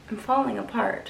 I'm falling apart.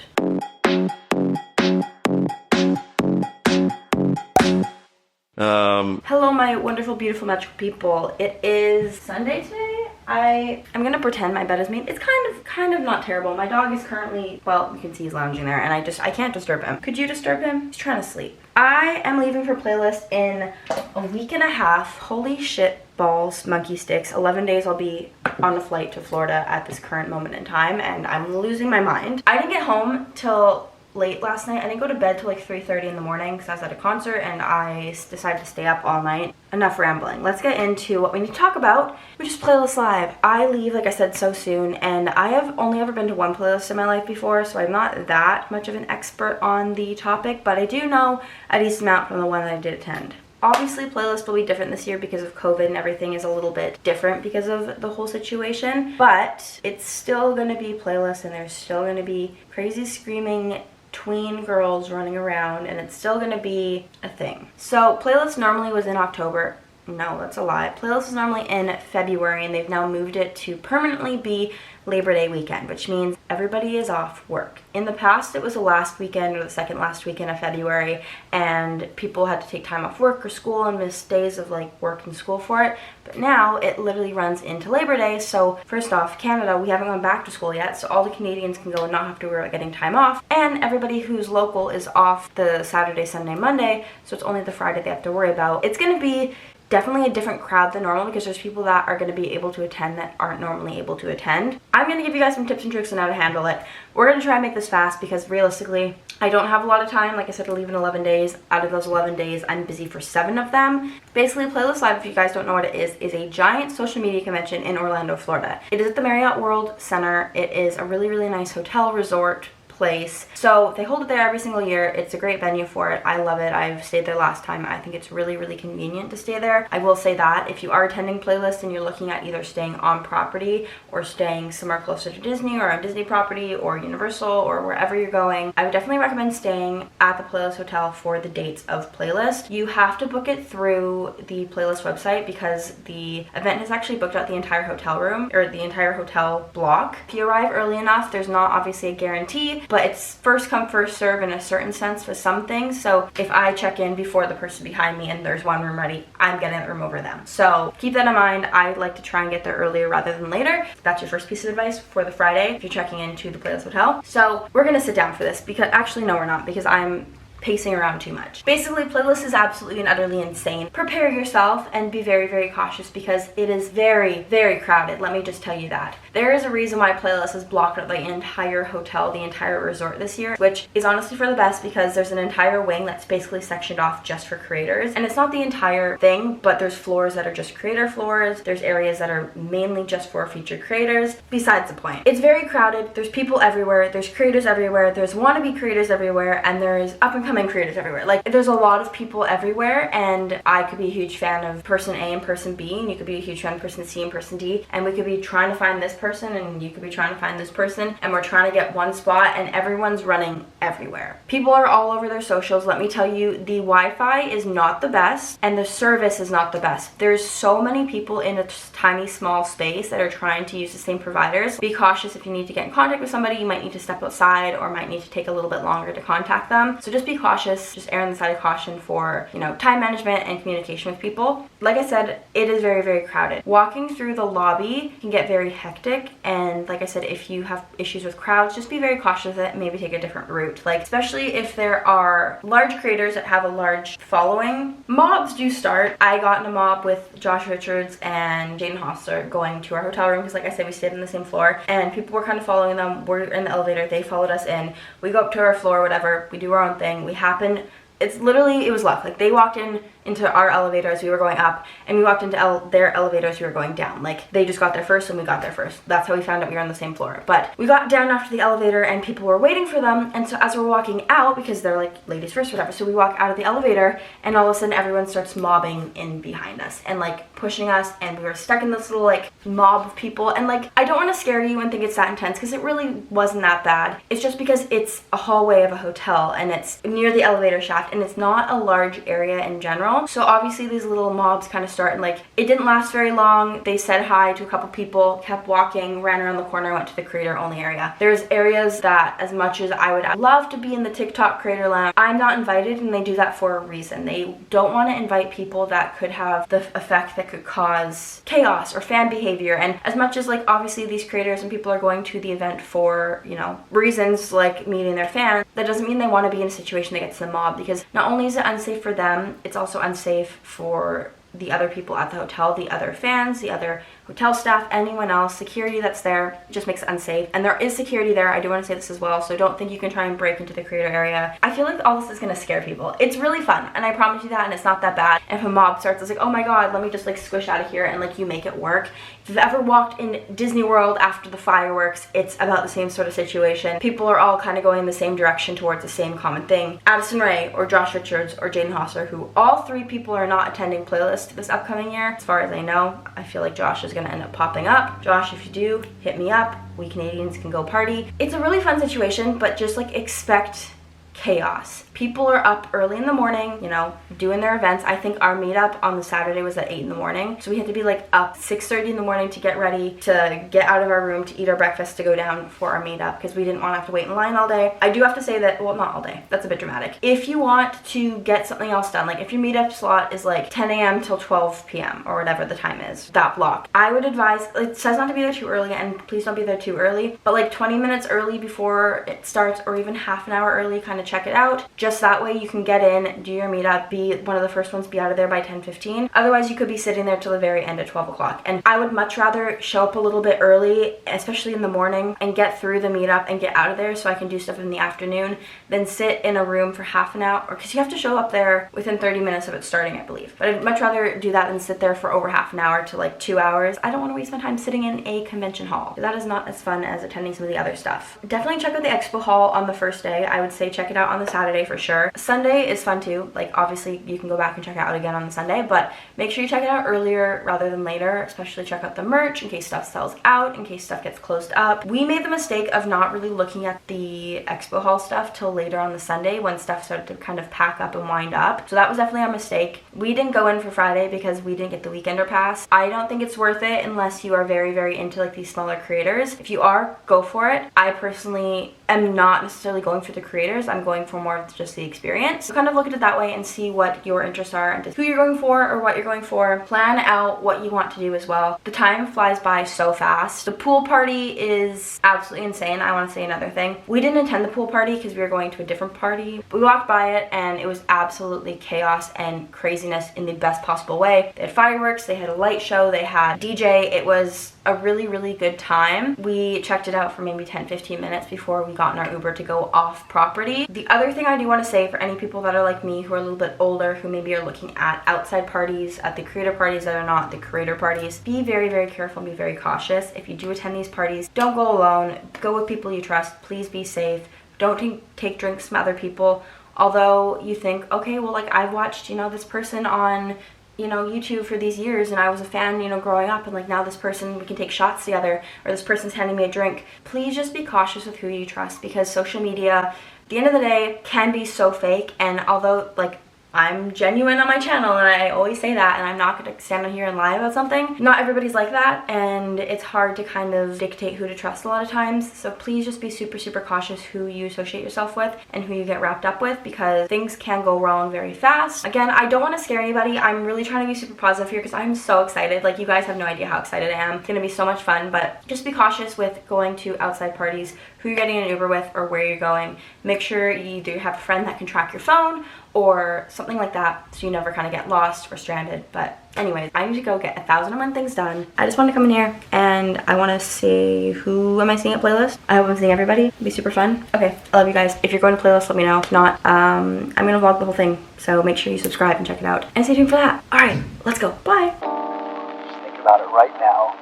Hello, my wonderful, beautiful, magical people. It is Sunday today. I'm gonna pretend my bed is made. It's kind of not terrible. My dog is currently, well, you can see he's lounging there, and I can't disturb him. Could you disturb him? He's trying to sleep. I am leaving for playlist in a week and a half. Holy shit balls, monkey sticks. 11 days I'll be on a flight to Florida at this current moment in time, and I'm losing my mind. I didn't get home till late last night. I didn't go to bed till like 3:30 in the morning because I was at a concert and I decided to stay up all night. Enough rambling. Let's get into what we need to talk about, which is Playlist Live. I leave, like I said, so soon, and I have only ever been to one playlist in my life before, so I'm not that much of an expert on the topic, but I do know a decent amount from the one that I did attend. Obviously, playlist will be different this year because of COVID and everything is a little bit different because of the whole situation, but it's still going to be playlist, and there's still going to be crazy screaming tween girls running around, and it's still gonna be a thing. So playlist normally was in October. No, that's a lie. Playlist is normally in February, and they've now moved it to permanently be Labor Day weekend, which means everybody is off work. In the past, it was the last weekend or the second last weekend of February, and people had to take time off work or school and miss days of like work and school for it. But now it literally runs into Labor Day. So first off, Canada, we haven't gone back to school yet, so all the Canadians can go and not have to worry about getting time off. And everybody who's local is off the Saturday, Sunday, Monday, so it's only the Friday they have to worry about. It's gonna be definitely a different crowd than normal because there's people that are going to be able to attend that aren't normally able to attend. I'm going to give you guys some tips and tricks on how to handle it. We're going to try and make this fast because realistically, I don't have a lot of time. Like I said, to leave in 11 days. Out of those 11 days, I'm busy for 7 of them. Basically, Playlist Live, if you guys don't know what it is a giant social media convention in Orlando, Florida. It is at the Marriott World Center. It is a really, really nice hotel resort place. So they hold it there every single year. It's a great venue for it. I love it. I've stayed there last time. I think it's really, really convenient to stay there. I will say that if you are attending Playlist and you're looking at either staying on property or staying somewhere closer to Disney or a Disney property or Universal or wherever you're going, I would definitely recommend staying at the Playlist Hotel for the dates of Playlist. You have to book it through the Playlist website because the event has actually booked out the entire hotel room or the entire hotel block. If you arrive early enough, there's not obviously a guarantee, but it's first come first serve in a certain sense with some things. So if I check in before the person behind me and there's one room ready, I'm getting that room over them. So keep that in mind. I like to try and get there earlier rather than later. That's your first piece of advice for the Friday if you're checking into the Playlist Hotel. So we're gonna sit down for this because actually no, we're not, because I'm pacing around too much. Basically, Playlist is absolutely and utterly insane. Prepare yourself and be very, very cautious because it is very, very crowded. Let me just tell you that. There is a reason why Playlist has blocked out the entire hotel, the entire resort this year, which is honestly for the best because there's an entire wing that's basically sectioned off just for creators. And it's not the entire thing, but there's floors that are just creator floors. There's areas that are mainly just for featured creators. Besides the point. It's very crowded. There's people everywhere. There's creators everywhere. There's wannabe creators everywhere. And there's up and coming creators everywhere. Like, there's a lot of people everywhere, and I could be a huge fan of person A and person B, and you could be a huge fan of person C and person D, and we could be trying to find this person, and you could be trying to find this person, and we're trying to get one spot, and everyone's running everywhere. People are all over their socials. Let me tell you, the Wi-Fi is not the best, and the service is not the best. There's so many people in a tiny, small space that are trying to use the same providers. Be cautious if you need to get in contact with somebody. You might need to step outside, or might need to take a little bit longer to contact them. So just be cautious. Just err on the side of caution for, you know, time management and communication with people. Like I said, it is very, very crowded. Walking through the lobby can get very hectic, and like I said, if you have issues with crowds, just be very cautious of it and maybe take a different route. Like, especially if there are large creators that have a large following. Mobs do start. I got in a mob with Josh Richards and Jaden Hostler going to our hotel room because, like I said, we stayed on the same floor, and people were kind of following them. We're in the elevator. They followed us in. We go up to our floor, whatever. We do our own thing. We happen. It's literally, it was luck. Like, they walked into our elevator as we were going up, and we walked into their elevator as we were going down. Like, they just got there first and we got there first. That's how we found out we were on the same floor. But we got down after the elevator and people were waiting for them, and so as we're walking out, because they're like ladies first or whatever, so we walk out of the elevator and all of a sudden everyone starts mobbing in behind us and like pushing us, and we were stuck in this little like mob of people. And like, I don't want to scare you and think it's that intense because it really wasn't that bad. It's just because it's a hallway of a hotel and it's near the elevator shaft. staffed, and it's not a large area in general. So obviously these little mobs kind of start, and like it didn't last very long. They said hi to a couple people, kept walking, ran around the corner, went to the creator only area. There's areas that, as much as I would love to be in the TikTok creator lounge, I'm not invited, and they do that for a reason. They don't want to invite people that could have the effect that could cause chaos or fan behavior. And as much as like obviously these creators and people are going to the event for, you know, reasons like meeting their fans, that doesn't mean they want to be in a situation that gets the mob, because not only is it unsafe for them, it's also unsafe for the other people at the hotel, the other fans, the other hotel staff, anyone else. Security that's there just makes it unsafe. And there is security there, I do want to say this as well, so don't think you can try and break into the creator area. I feel like all this is going to scare people. It's really fun, and I promise you that, and it's not that bad. And if a mob starts, it's like, oh my god, let me just like squish out of here, and like you make it work. If you've ever walked in Disney World after the fireworks, it's about the same sort of situation. People are all kind of going in the same direction towards the same common thing. Addison Rae or Josh Richards or Jaden Hosser, who all three people are not attending Playlist this upcoming year, as far as I know. I feel like Josh is going to end up popping up. Josh, if you do, hit me up. We Canadians can go party. It's a really fun situation, but just like expect chaos. People are up early in the morning, you know, doing their events. I think our meetup on the Saturday was at 8 in the morning. So we had to be like up 6:30 in the morning to get ready, to get out of our room, to eat our breakfast, to go down for our meetup, because we didn't want to have to wait in line all day. I do have to say that, well, not all day. That's a bit dramatic. If you want to get something else done, like if your meetup slot is like 10 a.m. till 12 p.m. or whatever the time is, that block, I would advise, it says not to be there too early, and please don't be there too early, but like 20 minutes early before it starts, or even half an hour early, kind of check it out. Just that way you can get in, do your meetup, be one of the first ones, be out of there by 10:15. Otherwise you could be sitting there till the very end at 12 o'clock. And I would much rather show up a little bit early, especially in the morning, and get through the meetup and get out of there so I can do stuff in the afternoon, than sit in a room for half an hour, because you have to show up there within 30 minutes of it starting, I believe. But I'd much rather do that than sit there for over half an hour to like 2 hours. I don't want to waste my time sitting in a convention hall. That is not as fun as attending some of the other stuff. Definitely check out the expo hall on the first day. I would say check it out on the Saturday for sure. Sunday is fun too. Like obviously you can go back and check it out again on the Sunday, but make sure you check it out earlier rather than later. Especially check out the merch in case stuff sells out, in case stuff gets closed up. We made the mistake of not really looking at the expo hall stuff till later on the Sunday, when stuff started to kind of pack up and wind up. So that was definitely our mistake. We didn't go in for Friday because we didn't get the weekender pass. I don't think it's worth it unless you are very, very into like these smaller creators. If you are, go for it. I personally am not necessarily going for the creators. I'm going for more of just the experience. So kind of look at it that way and see what your interests are and who you're going for or what you're going for. Plan out what you want to do as well. The time flies by so fast. The pool party is absolutely insane. I want to say another thing. We didn't attend the pool party because we were going to a different party. We walked by it and it was absolutely chaos and craziness in the best possible way. They had fireworks, they had a light show, they had DJ. It was a really, really good time. We checked it out for maybe 10-15 minutes before we got in our Uber to go off property. The other thing I do want to say for any people that are like me, who are a little bit older, who maybe are looking at outside parties, at the creator parties that are not the creator parties, be very, very careful and be very cautious. If you do attend these parties, don't go alone. Go with people you trust. Please be safe. Don't take drinks from other people. Although you think, okay, well, like I've watched, you know, this person on, you know, YouTube for these years, and I was a fan, you know, growing up, and like now this person, we can take shots together, or this person's handing me a drink. Please just be cautious with who you trust, because social media, at the end of the day, can be so fake. And although like I'm genuine on my channel, and I always say that, and I'm not going to stand on here and lie about something. Not everybody's like that, and it's hard to kind of dictate who to trust a lot of times. So please just be super, super cautious who you associate yourself with and who you get wrapped up with, because things can go wrong very fast. Again, I don't want to scare anybody. I'm really trying to be super positive here because I'm so excited. Like, you guys have no idea how excited I am. It's going to be so much fun, but just be cautious with going to outside parties, who you're getting an Uber with, or where you're going. Make sure you either have a friend that can track your phone or something like that, so you never kind of get lost or stranded. But anyways, I need to go get 1,001 things done. I just want to come in here and I want to see, who am I seeing at Playlist? I hope I'm seeing everybody. It'll be super fun. Okay, I love you guys. If you're going to Playlist, let me know. If not, I'm gonna vlog the whole thing, so make sure you subscribe and check it out. And stay tuned for that. All right, let's go. Bye. Just think about it right now.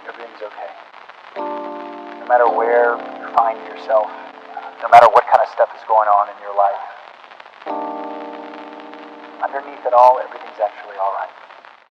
Everything's okay. No matter where you find yourself, no matter what kind of stuff is going on in your life, underneath it all, everything's actually all right.